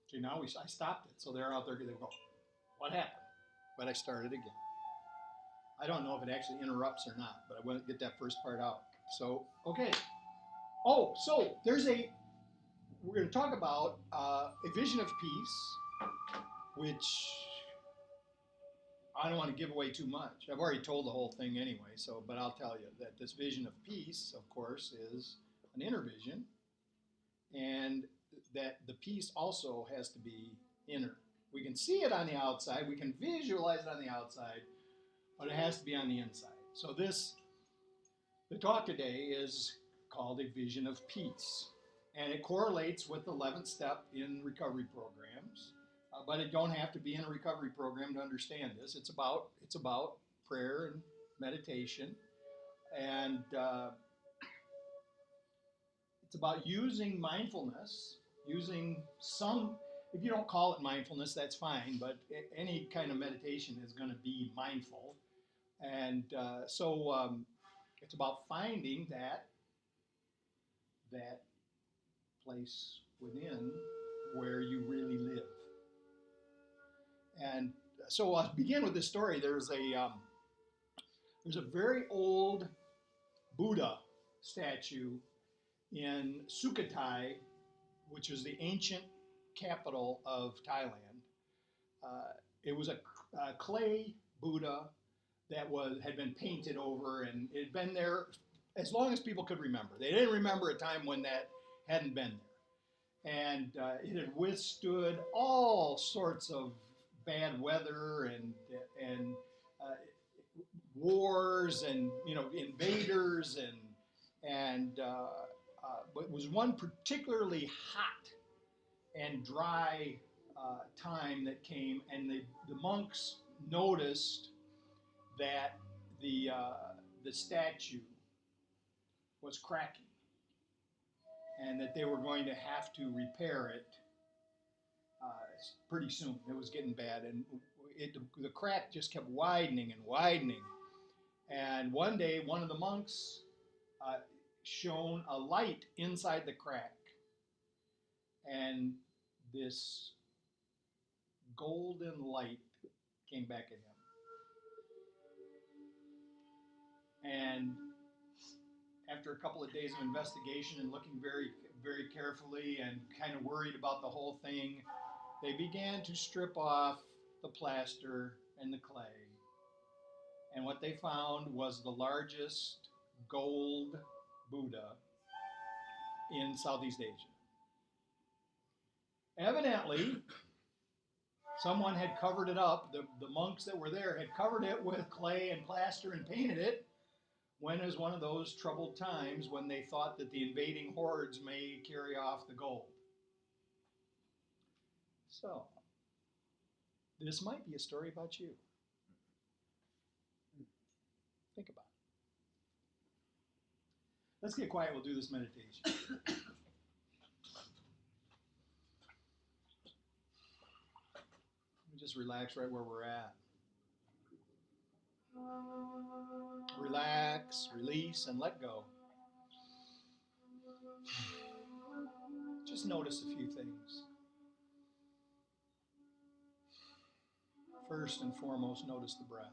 Okay, now I stopped it. So they're out there, they go, what happened? But I started again. I don't know if it actually interrupts or not, but I want to get that first part out. So, okay. Oh, so we're going to talk about a vision of peace, which I don't want to give away too much. I've already told the whole thing anyway, but I'll tell you that this vision of peace, of course, is an inner vision, and that the peace also has to be inner. We can see it on the outside, we can visualize it on the outside, but it has to be on the inside. So the talk today is called a vision of peace, and it correlates with the 11th step in recovery programs. But it don't have to be in a recovery program to understand this. It's about prayer and meditation, and it's about using mindfulness, using some. If you don't call it mindfulness, that's fine. But any kind of meditation is going to be mindful, and it's about finding that place within where you really live. And so I'll begin with this story. There's a very old Buddha statue in Sukhothai, which is the ancient capital of Thailand. It was a clay Buddha that had been painted over, and it had been there as long as people could remember. They didn't remember a time when that hadn't been there, and it had withstood all sorts of bad weather and uh, wars and invaders but it was one particularly hot and dry time that came, and the monks noticed that the statue was cracking, and that they were going to have to repair it uh, pretty soon. It was getting bad, and the crack just kept widening and widening. And one day, one of the monks uh, shone a light inside the crack, and this golden light came back at him. And after a couple of days of investigation and looking very, very carefully and kind of worried about the whole thing, they began to strip off the plaster and the clay. And what they found was the largest gold Buddha in Southeast Asia. Evidently, someone had covered it up. The monks that were there had covered it with clay and plaster and painted it when it was one of those troubled times when they thought that the invading hordes may carry off the gold. So, this might be a story about you. Think about it. Let's get quiet. We'll do this meditation. Just relax right where we're at. Relax, release, and let go. Just notice a few things. First and foremost, notice the breath.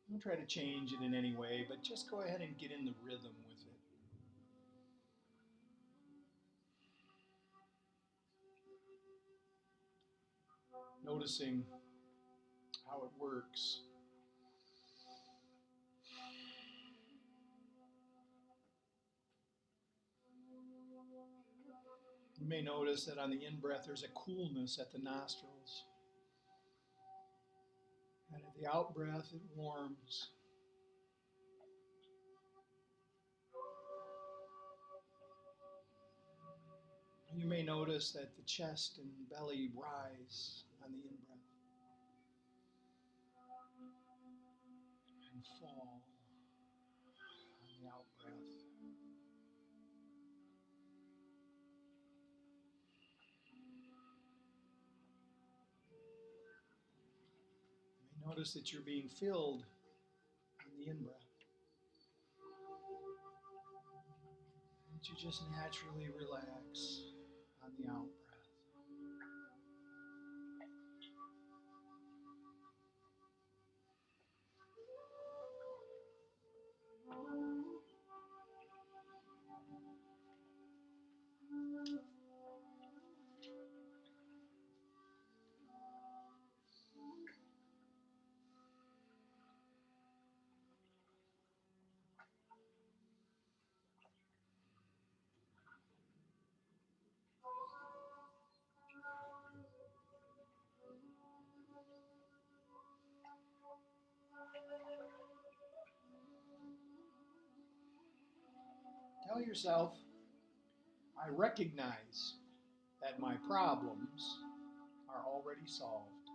Don't try to change it in any way, but just go ahead and get in the rhythm with it. Noticing how it works. You may notice that on the in-breath there's a coolness at the nostrils. And at the out-breath it warms. You may notice that the chest and belly rise on the in-breath and fall on the out-breath. You may notice that you're being filled on the in-breath. And you just naturally relax on the out-breath. Tell yourself, I recognize that my problems are already solved.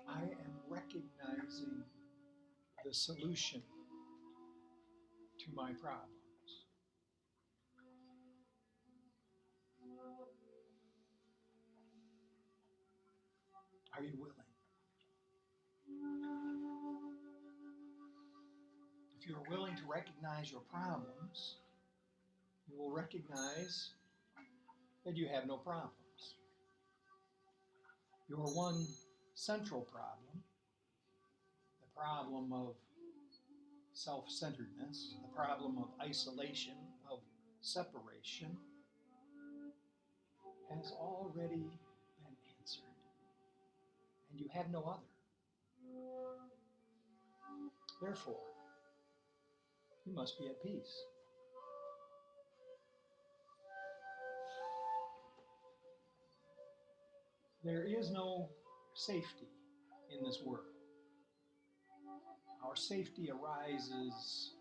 I am recognizing the solution to my problems. Are you willing? If you are willing to recognize your problems, you will recognize that you have no problems. Your one central problem, the problem of self-centeredness, the problem of isolation, of separation, has already been answered, and you have no other. Therefore, you must be at peace. There is no safety in this world. Our safety arises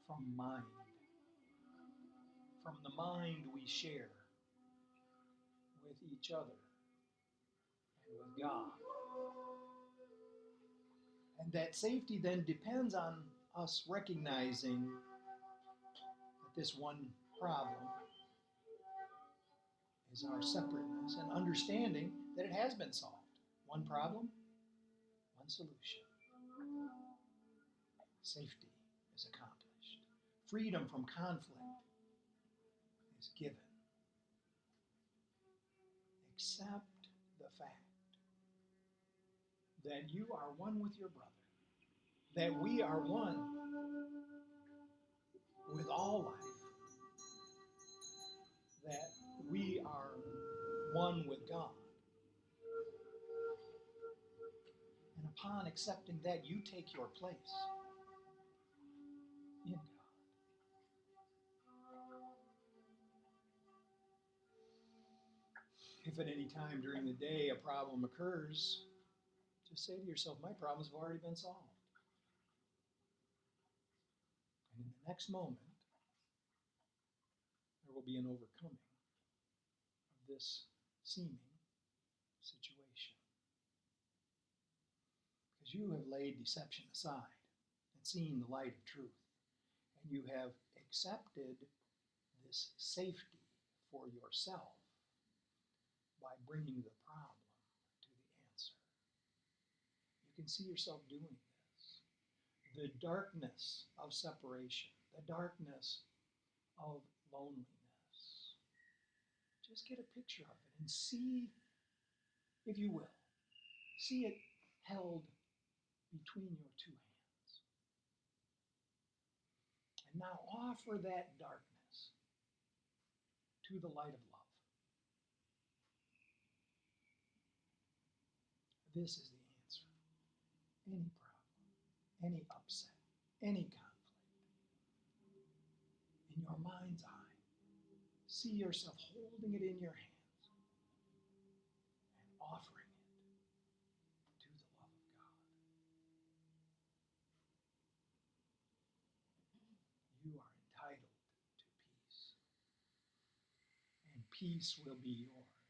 from mind, from the mind we share with each other and with God. And that safety then depends on us recognizing that this one problem is our separateness and understanding that it has been solved. One problem, one solution. Safety is accomplished. Freedom from conflict is given. Accept the fact that you are one with your brother, that we are one with all life, that we are one with God. And upon accepting that, you take your place in God. If at any time during the day a problem occurs, just say to yourself, my problems have already been solved. And in the next moment, there will be an overcoming of this seeming situation. Because you have laid deception aside and seen the light of truth. And you have accepted this safety for yourself by bringing the problem to the answer. You can see yourself doing this. The darkness of separation, the darkness of loneliness. Just get a picture of it and see, if you will, see it held between your two hands. And now offer that darkness to the light of love. This is the answer. Any problem, any upset, any conflict. In your mind's eye, see yourself holding it in your hands and offering it to the love of God. You are entitled to peace, and peace will be yours.